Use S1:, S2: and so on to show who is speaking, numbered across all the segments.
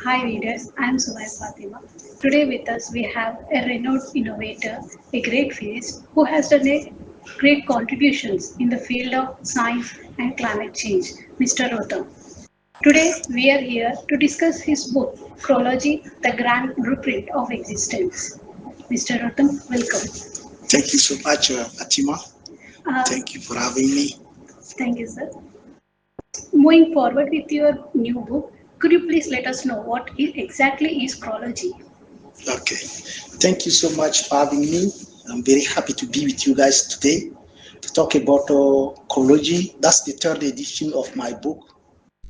S1: Hi readers, I am Sumaya Fatima. Today with us we have a renowned innovator, a great physicist who has done a great contributions in the field of science and climate change, Mr. Rotam. Today we are here to discuss his book, Chronology, the Grand Blueprint of Existence. Mr. Rotam, welcome.
S2: Thank you so much, Fatima.
S1: Uh,
S2: Thank you for having me.
S1: Thank you, sir. Moving forward with your new book, could you please let us know what exactly is chronology?
S2: Okay. Thank you so much for having me. I'm very happy to be with you guys today to talk about chronology. That's the third edition of my book,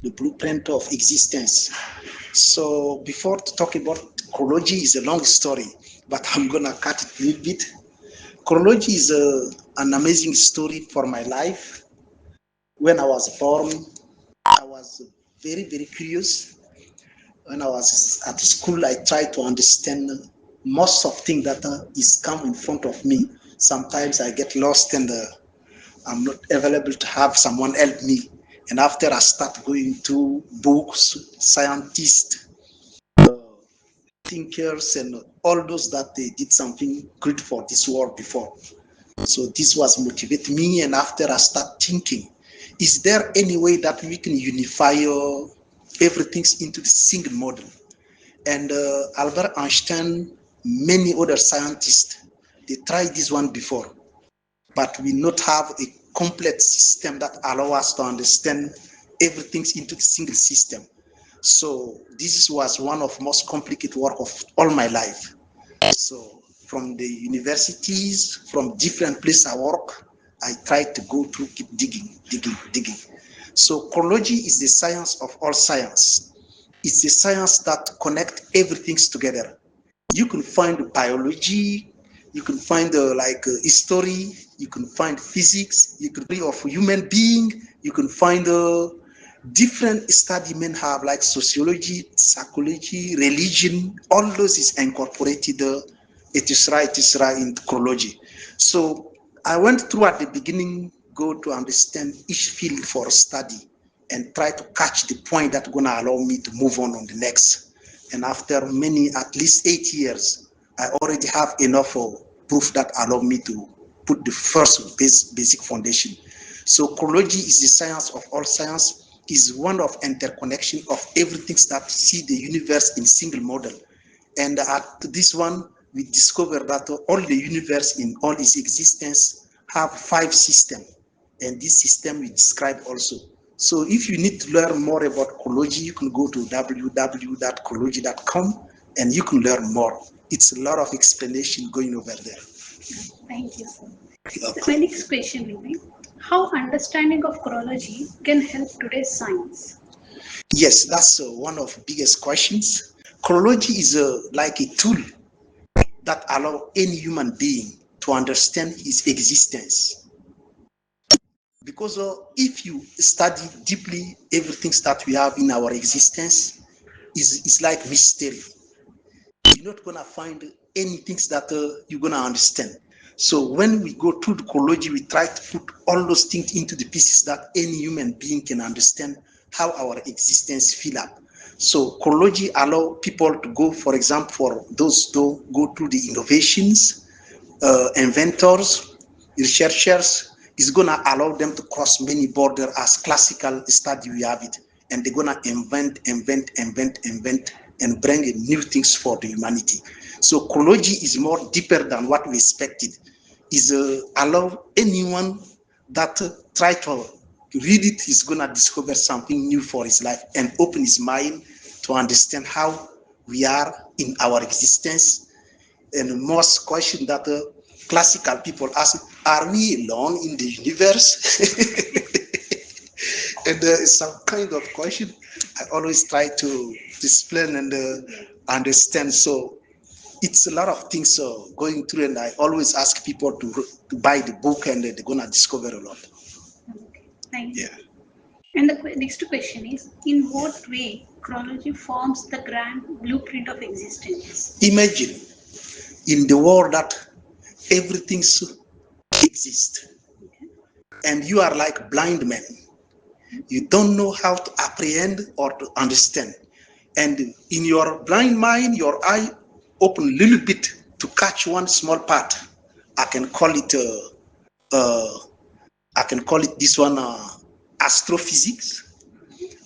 S2: The Blueprint of Existence. So before to talk about chronology is a long story, but I'm gonna cut it a little bit. Chronology is an amazing story for my life. When I was born, I was very curious. When I was at school, I tried to understand most of things that is come in front of me. Sometimes I get lost and I'm not available to have someone help me. And after I start going to books, scientists, uh, thinkers, and all those that they did something good for this world before. So this was motivate me. And after I start thinking, is there any way that we can unify everything into the single model? And Albert Einstein, many other scientists, they tried this one before, but we not have a complete system that allow us to understand everything into the single system. So this was one of most complicated work of all my life. So from the universities, from different places I work, I tried to go through, keep digging. So chronology is the science of all science. It's a science that connect everything together. You can find biology, you can find history, you can find physics, you can read of human being, you can find different study men have like sociology, psychology, religion. All those is incorporated. It is right in chronology. So I went through at the beginning, go to understand each field for study and try to catch the point that's gonna allow me to move on the next. And after many, at least 8 years, I already have enough proof that allow me to put the first basic foundation. So chronology is the science of all science, is one of interconnection of everything that see the universe in single model. And at this one, we discover that all the universe in all its existence have five systems. And this system we describe also. So if you need to learn more about chronology, you can go to www.chronology.com and you can learn more. It's a lot of explanation going over there.
S1: Thank you, sir. My next question will be, how understanding of chronology can help today's science?
S2: Yes, that's one of the biggest questions. Chronology is like a tool that allow any human being to understand his existence. Because if you study deeply everything that we have in our existence, is like mystery. You're not gonna find anything that you're gonna understand. So when we go through the chronology, we try to put all those things into the pieces that any human being can understand how our existence fill up. So chronology allow people to go, for example, for those to go through the innovations, inventors, researchers, is gonna allow them to cross many borders as classical study we have it, and they're gonna invent, and bring in new things for the humanity. So chronology is more deeper than what we expected. Is allow anyone that try to read it is gonna discover something new for his life and open his mind to understand how we are in our existence. And most question that classical people ask, are we alone in the universe? And some kind of question I always try to explain and understand. So it's a lot of things going through, and I always ask people to buy the book, and they're gonna discover a lot.
S1: Okay, thank you.
S2: Yeah.
S1: And the next question is, in what way chronology forms the grand blueprint of existence?
S2: Imagine in the world that everything exists,
S1: Okay.
S2: and you are like blind men. You don't know how to apprehend or to understand. And in your blind mind, your eye open a little bit to catch one small part. I can call it this one astrophysics,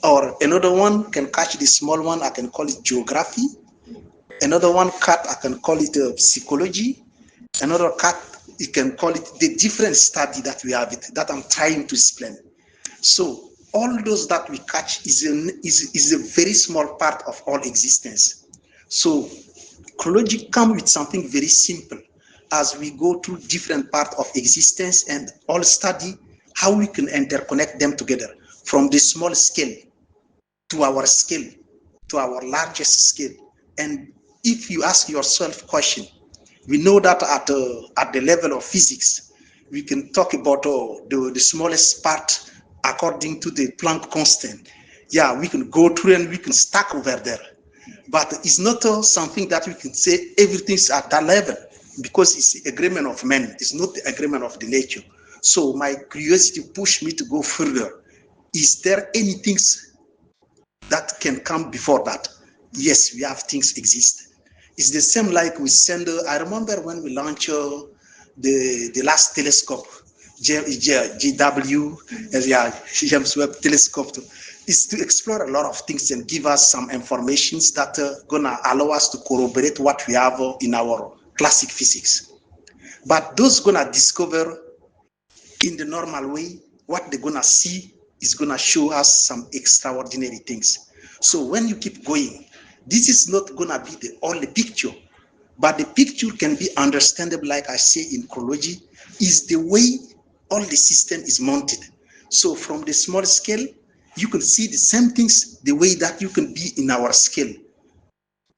S2: or another one can catch the small one. I can call it geography. Another one cut, I can call it psychology. Another cut, you can call it the different study that we have that I'm trying to explain. So all those that we catch is a very small part of all existence. So chronology comes with something very simple as we go through different parts of existence and all study how we can interconnect them together from the small scale to our scale, to our largest scale. And if you ask yourself question, we know that at the level of physics, we can talk about the smallest part according to the Planck constant. Yeah, we can go through and we can stack over there. But it's not something that we can say everything's at that level, because it's the agreement of men. It's not the agreement of the nature. So my curiosity pushed me to go further. Is there anything that can come before that? Yes, we have things exist. It's the same like we send, I remember when we launched the last telescope, GW, James Webb Telescope, is to explore a lot of things and give us some informations that are gonna allow us to corroborate what we have in our classic physics. But those gonna discover in the normal way, what they're gonna see is gonna show us some extraordinary things. So when you keep going, this is not gonna be the only picture, but the picture can be understandable, like I say in chronology, is the way all the system is mounted. So from the small scale, you can see the same things the way that you can be in our scale.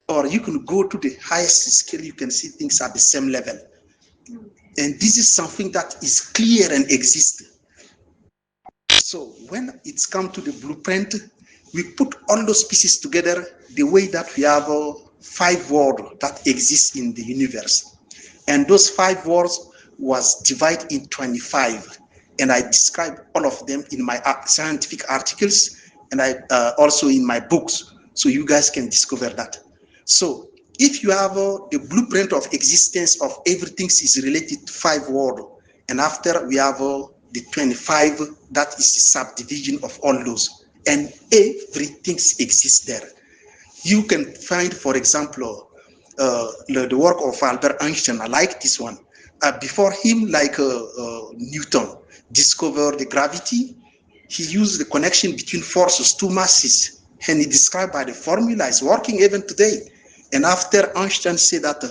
S2: Or you can go to the highest scale, you can see things at the same level. And this is something that is clear and exists. So when it's come to the blueprint, we put all those pieces together the way that we have 5 worlds that exist in the universe. And those 5 worlds was divided in 25. And I describe all of them in my scientific articles, and I also in my books, so you guys can discover that. So if you have the blueprint of existence of everything is related to 5 worlds, and after we have the 25, that is the subdivision of all those, and everything exists there. You can find, for example, the work of Albert Einstein. I like this one. Before him, like Newton discovered the gravity, he used the connection between forces, 2 masses, and he described by the formula is working even today. And after Einstein said that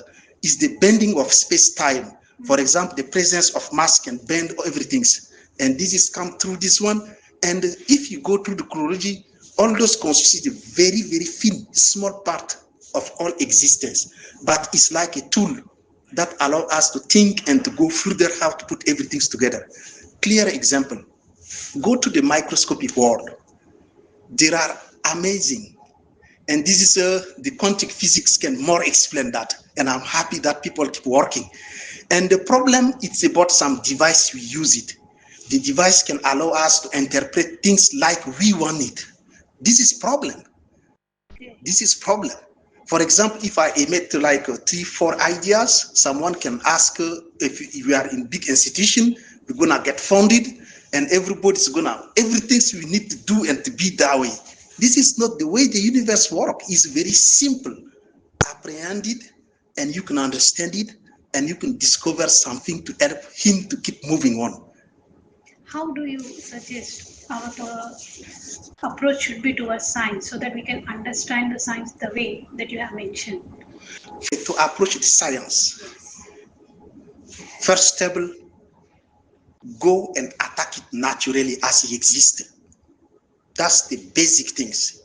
S2: is the bending of space-time. For example, the presence of mass can bend everything. And this is come through this one. And if you go through the chronology, all those constitute a very, very thin, small part of all existence. But it's like a tool that allows us to think and to go further how to put everything together. Clear example, go to the microscopic world. There are amazing, and this is the quantum physics can more explain that, and I'm happy that people keep working. And the problem, it's about some device we use it. The device can allow us to interpret things like we want it. This is problem. This is problem. For example, if I emit like 3-4 ideas, someone can ask if we are in big institution, we're gonna get funded, and everybody's gonna, everything we need to do and to be that way. This is not the way the universe works. It's very simple. Apprehend it, and you can understand it, and you can discover something to help him to keep moving on.
S1: How do you suggest our approach should be towards science so that we can understand the science the way that you have mentioned?
S2: To approach the science, first step, go and attack it naturally as it exists. That's the basic things.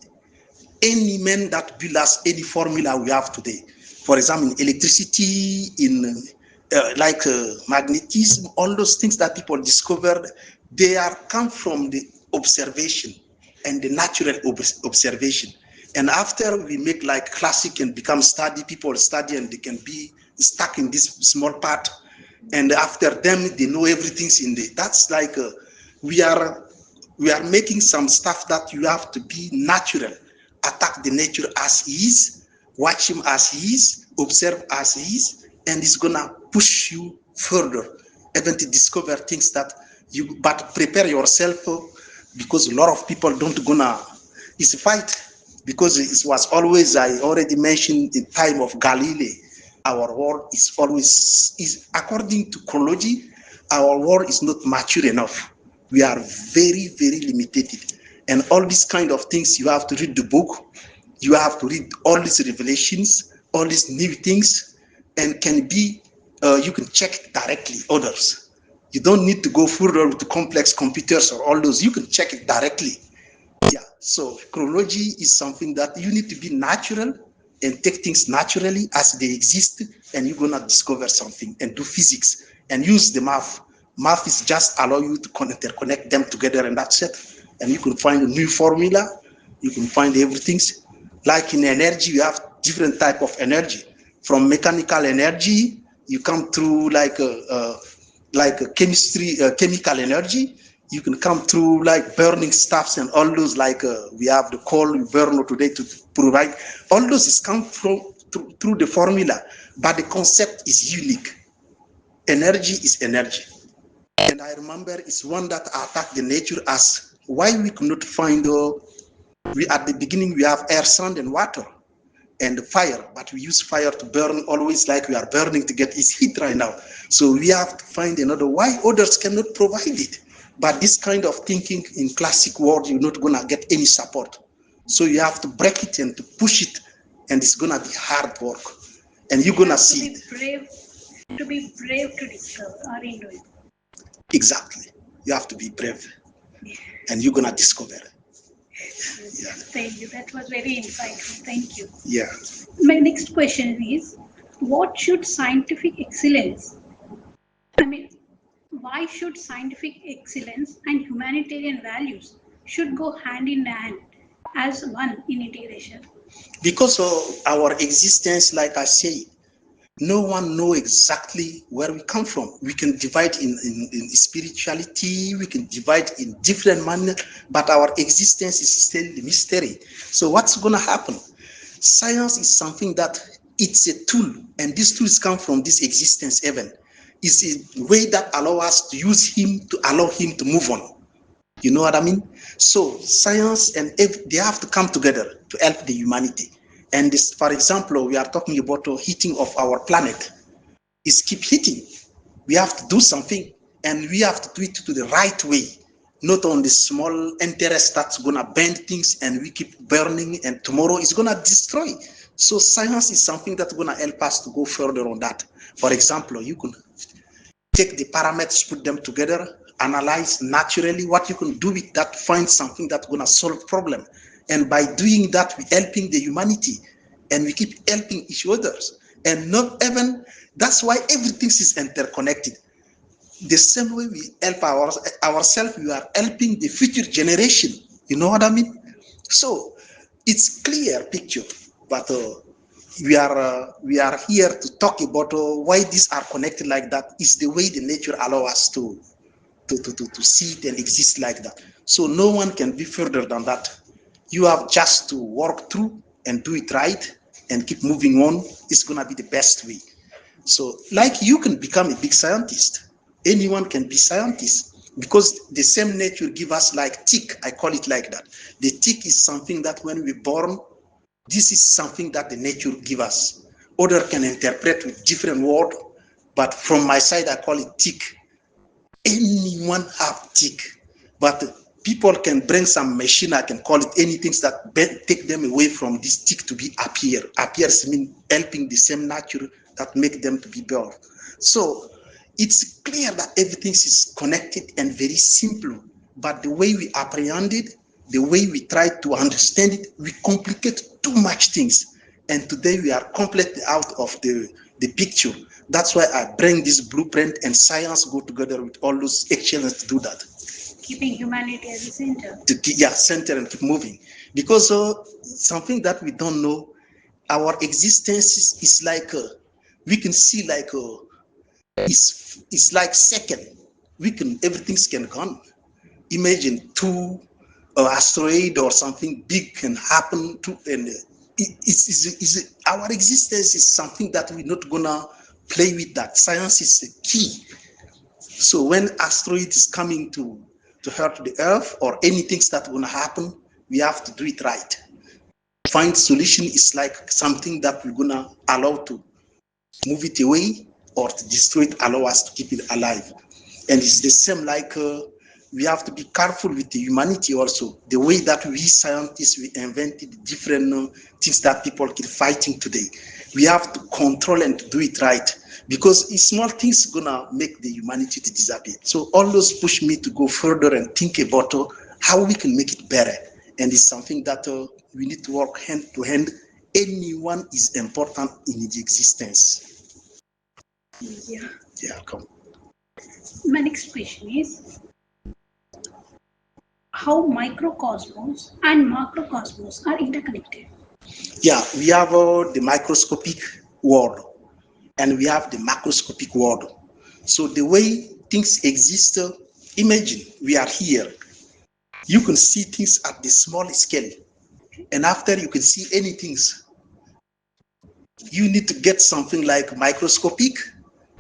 S2: Any man that build us any formula we have today, for example, in electricity, in magnetism, all those things that people discovered, they are come from the observation and the natural observation. And after we make like classic and become study, people study and they can be stuck in this small part. And after them, they know everything's in there. That's like we are making some stuff that you have to be natural. attack the nature as he is, watch him as he is, observe as he is, and it's gonna push you further, even to discover things that you, but prepare yourself because a lot of people don't gonna, it's a fight because it was always, I already mentioned in time of Galilee, our world is always, is according to chronology, our world is not mature enough. We are very, very limited. And all these kind of things, you have to read the book, you have to read all these revelations, all these new things, and can be, you can check directly others. You don't need to go further with the complex computers or all those, you can check it directly. Yeah, so chronology is something that you need to be natural and take things naturally as they exist, and you're gonna discover something and do physics and use the math. Math is just allow you to interconnect them together, and that's it. And you can find a new formula, you can find everything. Like in energy, you have different type of energy. From mechanical energy, you come through like a chemistry, chemical energy. You can come through like burning stuffs and all those, like we have the coal we burn today to provide. All those is come from through the formula, but the concept is unique. Energy is energy. And I remember it's one that attacked the nature as why we could not find, we at the beginning we have air, sand, and water and fire, but we use fire to burn always like we are burning to get its heat right now. So we have to find another why others cannot provide it. But this kind of thinking in classic world, you're not gonna get any support. So you have to break it and to push it, and it's gonna be hard work. And you're gonna see it.
S1: To be brave to discover or into it.
S2: Exactly. You have to be brave, and you're gonna discover it. Yeah.
S1: Thank you. That was very insightful. Thank you.
S2: Yeah.
S1: My next question is, what should scientific excellence, I mean, why should scientific excellence and humanitarian values should go hand in hand as one in integration?
S2: Because of our existence, like I say, no one know exactly where we come from. We can divide in spirituality, we can divide in different manner, but our existence is still the mystery. So what's gonna happen? Science is something that it's a tool, and these tools come from this existence even. It's a way that allow us to use him to allow him to move on. You know what I mean? So science and they have to come together to help the humanity. And this, for example, we are talking about the heating of our planet. It's keep heating. We have to do something, and we have to do it to the right way, not on the small interest that's gonna bend things and we keep burning and tomorrow it's gonna destroy. So science is something that's gonna help us to go further on that. For example, you can take the parameters, put them together, analyze naturally what you can do with that, find something that's gonna solve problem. And by doing that, we're helping the humanity, and we keep helping each others. And not even, that's why everything is interconnected. The same way we help ourselves, we are helping the future generation. You know what I mean? So it's clear picture, but we are here to talk about why these are connected like that. Is the way the nature allow us to see it and exist like that. So no one can be further than that. You have just to work through and do it right and keep moving on. It's gonna be the best way. So like you can become a big scientist. Anyone can be scientist because the same nature give us like tick. I call it like that. The tick is something that when we're born, this is something that the nature give us. Other can interpret with different word, but from my side, I call it tick. Anyone have tick, but people can bring some machine, I can call it anything that take them away from this tick to be appear. Appears mean helping the same nature that make them to be born. So it's clear that everything is connected and very simple, but the way we apprehend it, the way we try to understand it, we complicate too much things. And today we are completely out of the picture. That's why I bring this blueprint and science go together with all those excellence to do that.
S1: Keeping humanity as a center.
S2: Center and keep moving. Because something that we don't know, our existence is like, we can see like, it's like second. We can, everything can gone. Imagine two asteroid or something big can happen to, and our existence is something that we're not gonna play with. That science is the key. So when asteroid is coming to hurt the earth or anything that's gonna happen, we have to do it right. Find solution is like something that we're gonna allow to move it away or to destroy it, allow us to keep it alive. And it's the same like we have to be careful with the humanity also. The way that we scientists, we invented different things that people keep fighting today. We have to control and to do it right, because small things gonna make the humanity to disappear. So all those push me to go further and think about how we can make it better. And it's something that we need to work hand to hand. Anyone is important in its existence. Yeah, come.
S1: My next question is, how microcosmos and macrocosmos are interconnected?
S2: Yeah, we have the microscopic world and we have the macroscopic world. So the way things exist, imagine we are here. You can see things at the small scale, and after you can see anything. You need to get something like microscopic,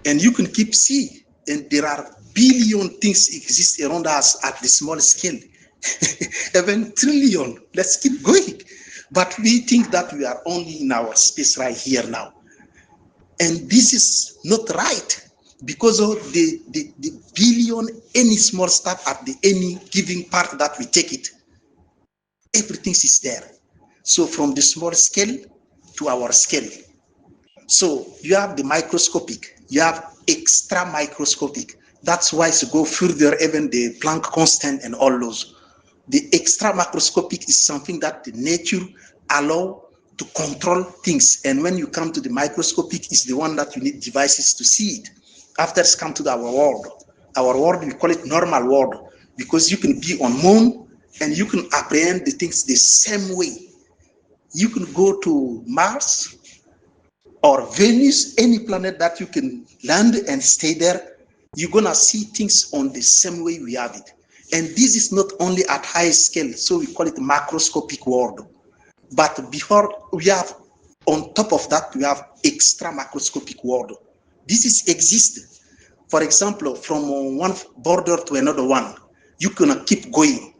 S2: and you can keep see, and there are billion things exist around us at the small scale, even trillion. Let's keep going. But we think that we are only in our space right here now. And this is not right, because of the billion, any small step at the any given part that we take it, everything is there. So from the small scale to our scale. So you have the microscopic, you have extra microscopic. That's why to go further, even the Planck constant and all those. The extra macroscopic is something that the nature allow to control things. And when you come to the microscopic, is the one that you need devices to see it. After it's come to our world, we call it normal world, because you can be on moon and you can apprehend the things the same way. You can go to Mars or Venus, any planet that you can land and stay there, you're gonna see things on the same way we have it. And this is not only at high scale, so we call it macroscopic world. But before we have, on top of that, we have extra macroscopic world. This is exist. For example, from one border to another one, you can keep going.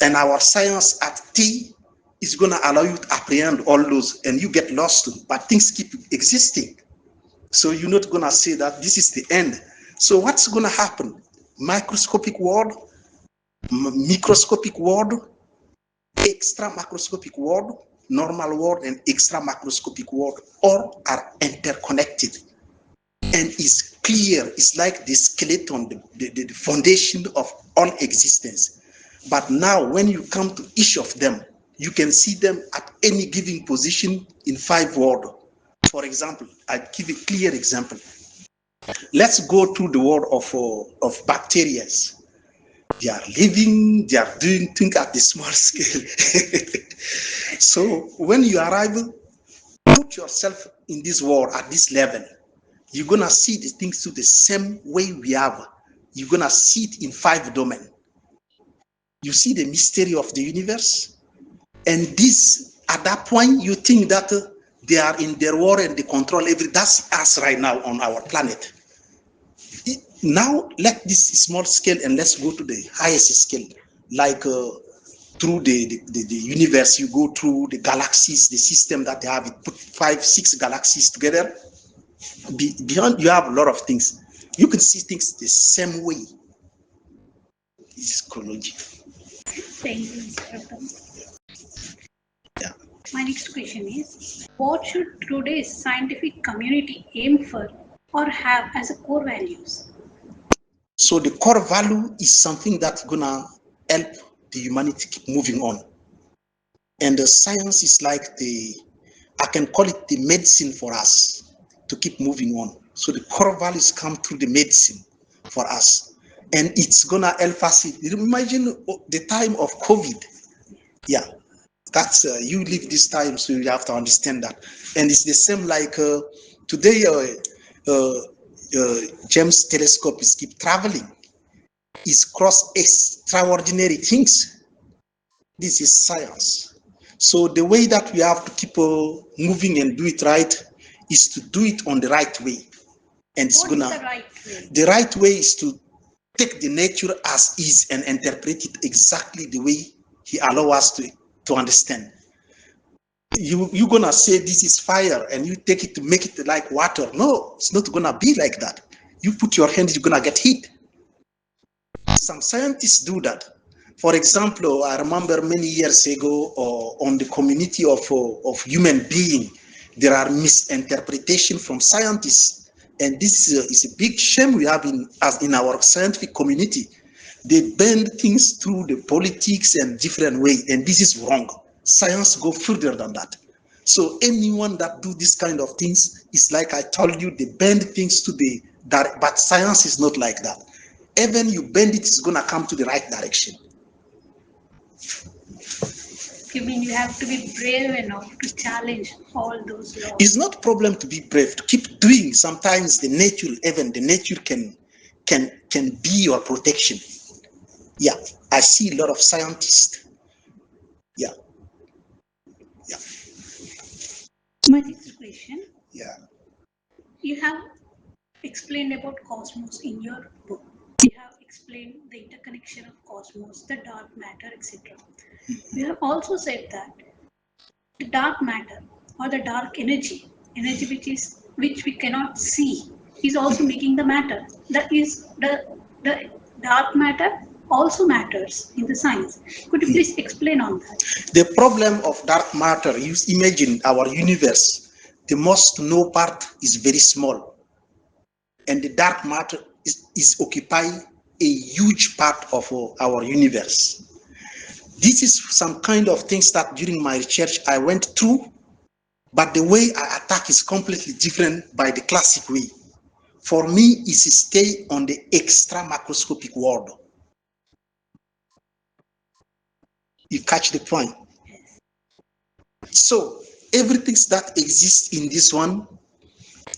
S2: And our science at T is going to allow you to apprehend all those, and you get lost, but things keep existing. So you're not going to say that this is the end. So what's going to happen? Microscopic world, microscopic world, extra macroscopic world, normal world, and extra macroscopic world all are interconnected. And it's clear, it's like the skeleton, the foundation of all existence. But now when you come to each of them, you can see them at any given position in 5 worlds. For example, I give a clear example. Let's go to the world of bacteria. They are living, they are doing things at the small scale. So when you arrive, put yourself in this world at this level. You're gonna see the things to the same way we have. You're gonna see it in 5 domains. You see the mystery of the universe, and this, at that point, you think that they are in their war and they control everything. That's us right now on our planet. Now, let this small scale and let's go to the highest scale, like through the universe. You go through the galaxies, the system that they have. It put 5, 6 galaxies together. Beyond, you have a lot of things. You can see things the same way. It's ecology.
S1: Thank you, Mr. Pratham.
S2: Yeah.
S1: My next question is, what should today's scientific community aim for or have as a core values?
S2: So the core value is something that's gonna help the humanity keep moving on. And the science is like I can call it the medicine for us to keep moving on. So the core values come through the medicine for us. And it's gonna help us. Imagine the time of COVID. Yeah, that's you live this time, so you have to understand that. And it's the same like today, James telescope is keep traveling. It's cross extraordinary things. This is science. So the way that we have to keep moving and do it right is to do it on the right way. And it's
S1: What is the right way?
S2: The right way is to take the nature as is and interpret it exactly the way he allows us to understand. You're gonna say this is fire and you take it to make it like water. No, it's not gonna be like that. You put your hand, you're gonna get hit. Some scientists do that. For example, I remember many years ago on the community of human being, there are misinterpretation from scientists. And this is a big shame we have in our scientific community. They bend things through the politics and different way, and this is wrong. Science go further than that. So anyone that do this kind of things is like I told you, they bend things to the that, but science is not like that. Even you bend it, it's gonna come to the right direction.
S1: You mean you have to be brave enough to challenge all those laws?
S2: It's not a problem to be brave, to keep doing. Sometimes the nature, even the nature can be your protection. Yeah, I see a lot of scientists. Yeah.
S1: My next question.
S2: Yeah.
S1: You have explained about cosmos in your book. You have explained the interconnection of cosmos, the dark matter, etc. You have also said that the dark matter or the dark energy which we cannot see, is also making the matter. That is the dark matter also matters in the science. Could you please explain on that?
S2: The problem of dark matter, you imagine our universe, the most known part is very small. And the dark matter is occupying a huge part of our universe. This is some kind of things that during my research I went through, but the way I attack is completely different by the classic way. For me, is to stay on the extra macroscopic world. You catch the point? So everything that exists in this one,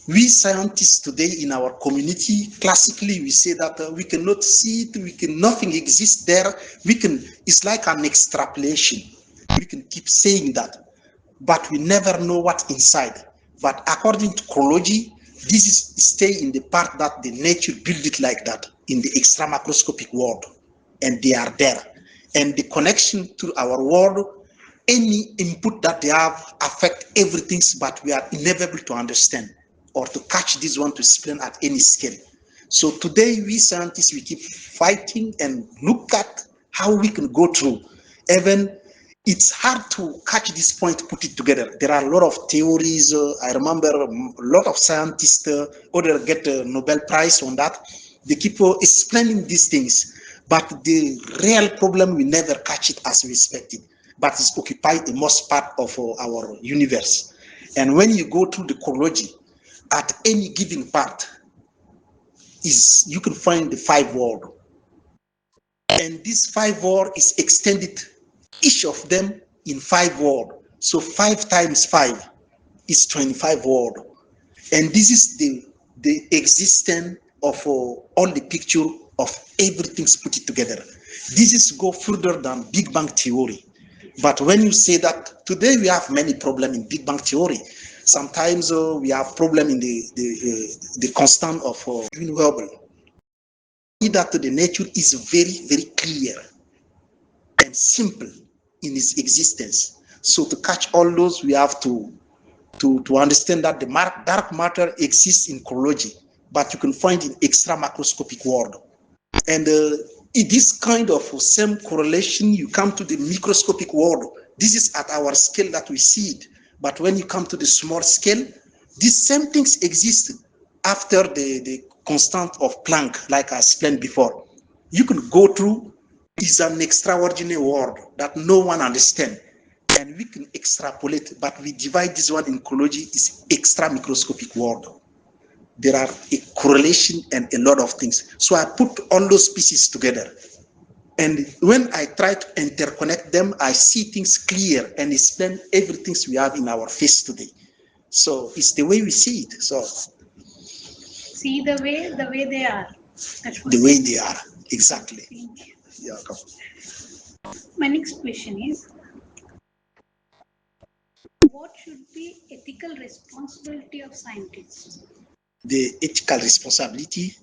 S2: we scientists today in our community, classically we say that we cannot see it, nothing exists there. It's like an extrapolation. We can keep saying that, but we never know what's inside. But according to chronology, this is stay in the part that the nature built it like that, in the extra macroscopic world, and they are there. And the connection to our world, any input that they have affect everything, but we are unable to understand or to catch this one to explain at any scale. So today we scientists, we keep fighting and look at how we can go through. Even it's hard to catch this point, put it together. There are a lot of theories. I remember a lot of scientists, other get a Nobel Prize on that. They keep explaining these things, but the real problem, we never catch it as we expected, but it's occupied the most part of our universe. And when you go through the chronology, at any given part, you can find the 5 world. And this 5 world is extended, each of them in 5 world. So 5 times 5 is 25 world. And this is the existence of all the picture of everything's put it together. This is go further than Big Bang theory. But when you say that today we have many problems in Big Bang theory, sometimes we have problem in the constant of Hubble. That the nature is very, very clear and simple in its existence. So to catch all those, we have to understand that the dark matter exists in chronology, but you can find in extra macroscopic world. And in this kind of same correlation, you come to the microscopic world. This is at our scale that we see it. But when you come to the small scale, these same things exist after the constant of Planck, like I explained before. You can go through, is an extraordinary world that no one understands. And we can extrapolate, but we divide this one in chronology is extra microscopic world. There are a correlation and a lot of things. So I put all those pieces together. And when I try to interconnect them, I see things clear and explain everything we have in our face today. So it's the way we see it. So
S1: see the way they are.
S2: The way they are, exactly.
S1: Thank you.
S2: Yeah, come.
S1: My next question is, what should be ethical responsibility of scientists?
S2: The ethical responsibility,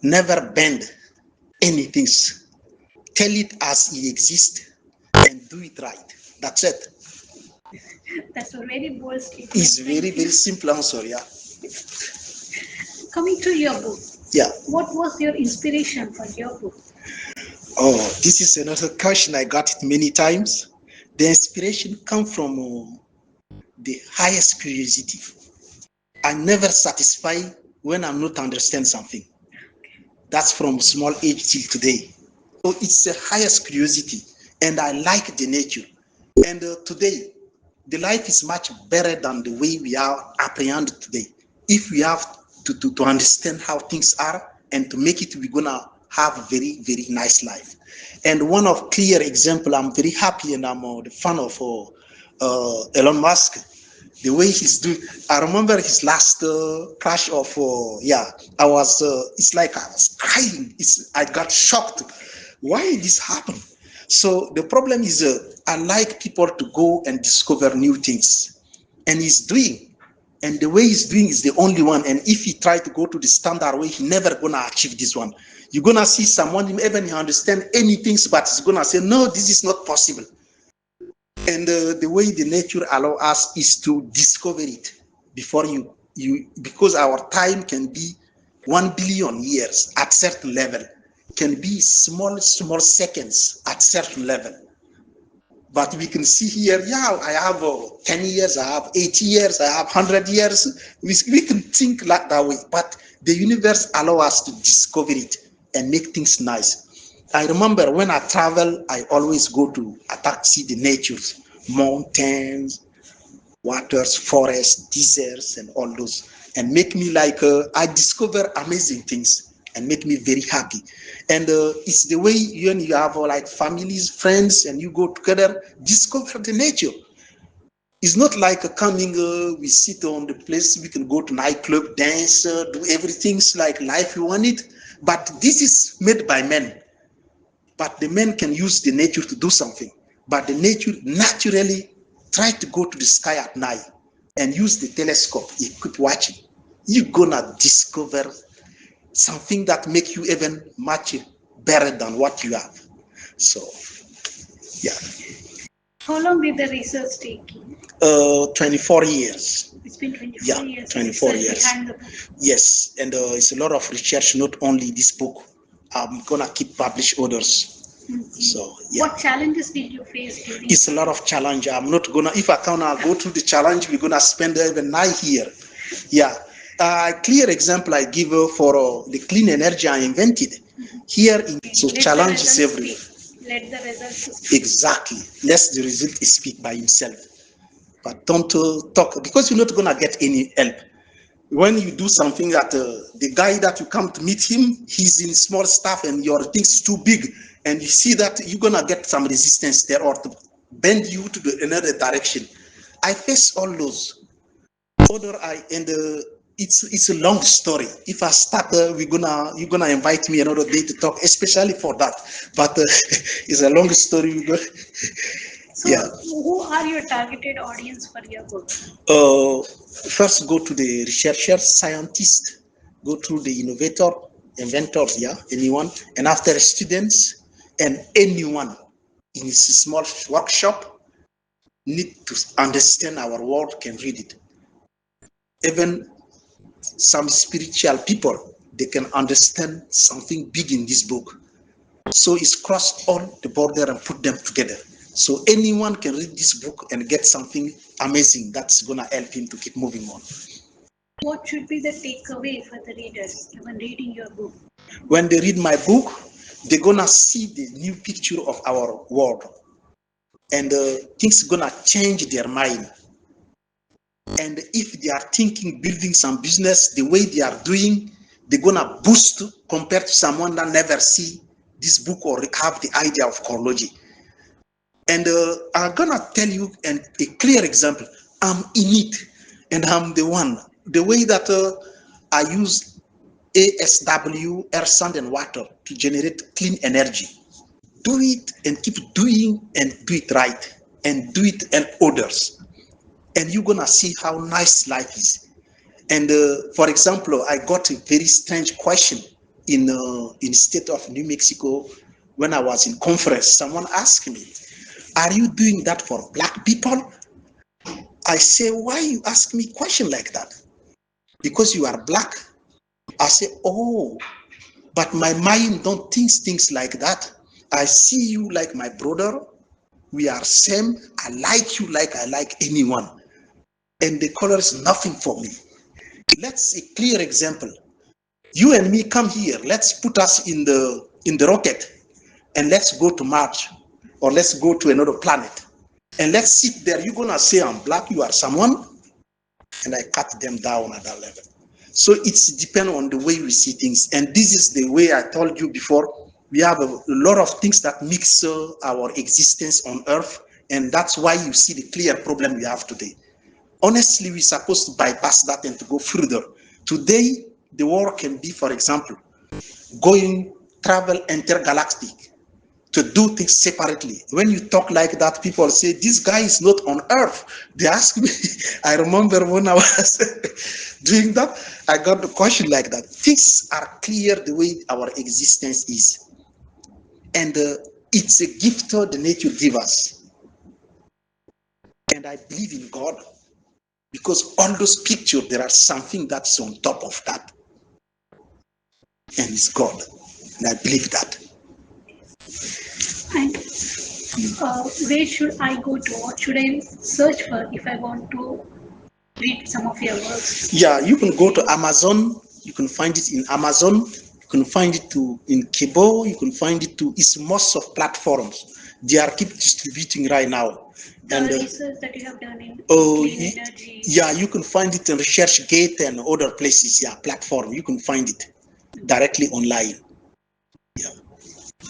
S2: never bend anything. Tell it as it exists and do it right. That's it.
S1: That's a very bold statement.
S2: It's very,
S1: Thank
S2: very
S1: you.
S2: simple answer, yeah.
S1: Coming to your book,
S2: Yeah.
S1: what was your inspiration for your book?
S2: Oh, this is another question. I got it many times. The inspiration comes from the highest curiosity. I'm never satisfied when I'm not understand something. That's from small age till today. So it's the highest curiosity, and I like the nature. And today, the life is much better than the way we are apprehended today. If we have to understand how things are and to make it, we're gonna have a very, very nice life. And one of clear example, I'm very happy and I'm the fan of Elon Musk. The way he's doing, I remember his last crash of, it's like I was crying. I got shocked. Why this happened? So the problem is, I like people to go and discover new things, and he's doing, and the way he's doing is the only one. And if he try to go to the standard way, he never gonna achieve this one. You're gonna see someone even he understand anything, but he's gonna say no, this is not possible. And the way the nature allow us is to discover it before you because our time can be 1 billion years at certain level, can be small seconds at certain level. But we can see here, yeah, I have 10 years, I have 80 years, I have 100 years. We can think like that way, but the universe allow us to discover it and make things nice. I remember when I travel, I always go to see the natures, mountains, waters, forests, deserts, and all those, and make me like I discover amazing things and make me very happy. And it's the way when you have like families, friends, and you go together, discover the nature. It's not like coming, we sit on the place, we can go to nightclub, dance, do everything's like life you want it. But this is made by men. But the men can use the nature to do something. But the nature naturally try to go to the sky at night and use the telescope. You keep watching. You're gonna discover something that make you even much better than what you have. So, yeah.
S1: How long did the research take you?
S2: 24 years.
S1: It's been 24
S2: Yeah,
S1: years.
S2: 24
S1: research
S2: years.
S1: behind the book.
S2: Yes, and it's a lot of research, not only this book. I'm gonna keep publish others. So, yeah.
S1: What challenges did you face during?
S2: It's a lot of challenge. I'm not gonna, if I can go through the challenge, we're gonna spend the night here. Yeah. Clear example I give for the clean energy I invented. Here, so
S1: Let
S2: challenge is everywhere.
S1: Let the results speak.
S2: Exactly. Let the result speak by himself. But don't talk, because you're not gonna get any help. When you do something that the guy that you come to meet him, he's in small stuff and your things is too big, and you see that you're gonna get some resistance there or to bend you to another direction. I face all those. It's a long story. If I start, you're gonna invite me another day to talk, especially for that. But it's a long story.
S1: So,
S2: Yeah.
S1: who are your targeted audience for your book?
S2: First, go to the researchers, scientists, go through the inventors, yeah, anyone, and after students and anyone in a small workshop need to understand our world can read it. Even some spiritual people, they can understand something big in this book. So it's crossed all the border and put them together. So anyone can read this book and get something amazing that's gonna help him to keep moving on.
S1: What should be the takeaway for the readers when reading your book?
S2: When they read my book, they're gonna see the new picture of our world, and things gonna change their mind. And if they are thinking building some business, the way they are doing, they're gonna boost compared to someone that never see this book or have the idea of ecology. And I'm gonna tell you a clear example. I'm in it, and I'm the one. The way that I use ASW, air, sand, and water to generate clean energy. do it and keep doing and do it right and do it and others. And you're gonna see how nice life is. And for example, I got a very strange question in state of New Mexico when I was in conference. Someone asked me, "Are you doing that for black people?" I say, "Why you ask me question like that? Because you are black." I say, "Oh, but my mind don't think things like that. I see you like my brother. We are same. I like you like I like anyone. And the color is nothing for me." Let's a clear example. You and me come here. Let's put us in the rocket and let's go to Mars or let's go to another planet and let's sit there. You're gonna say I'm black. You are someone, and I cut them down at that level. So it's depend on the way we see things, and this is the way I told you before. We have a lot of things that mix our existence on Earth, and that's why you see the clear problem we have today. Honestly, we're supposed to bypass that and to go further. Today, the world can be, for example, going travel intergalactic to do things separately. When you talk like that, people say, "This guy is not on Earth." They ask me, I remember when I was doing that, I got the question like that. Things are clear the way our existence is. And it's a gift the nature gives us. And I believe in God. Because all those pictures, there are something that's on top of that. And it's God. And I believe that.
S1: And where should I go to? What should I search for if I want to read some of your works?
S2: Yeah, you can go to Amazon. You can find it in Amazon. You can find it in Kibo. You can find it it's most of platforms. They are keep distributing right now.
S1: The research that you have done in clean energy.
S2: Yeah, you can find it in ResearchGate and other places. Yeah, platform. You can find it directly online. Yeah.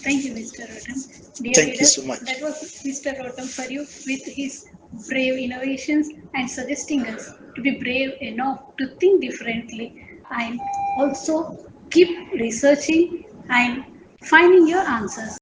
S1: Thank you, Mr. Rotem.
S2: Thank you so much.
S1: That was Mr. Rotem for you with his brave innovations and suggesting us to be brave enough to think differently and also keep researching and finding your answers.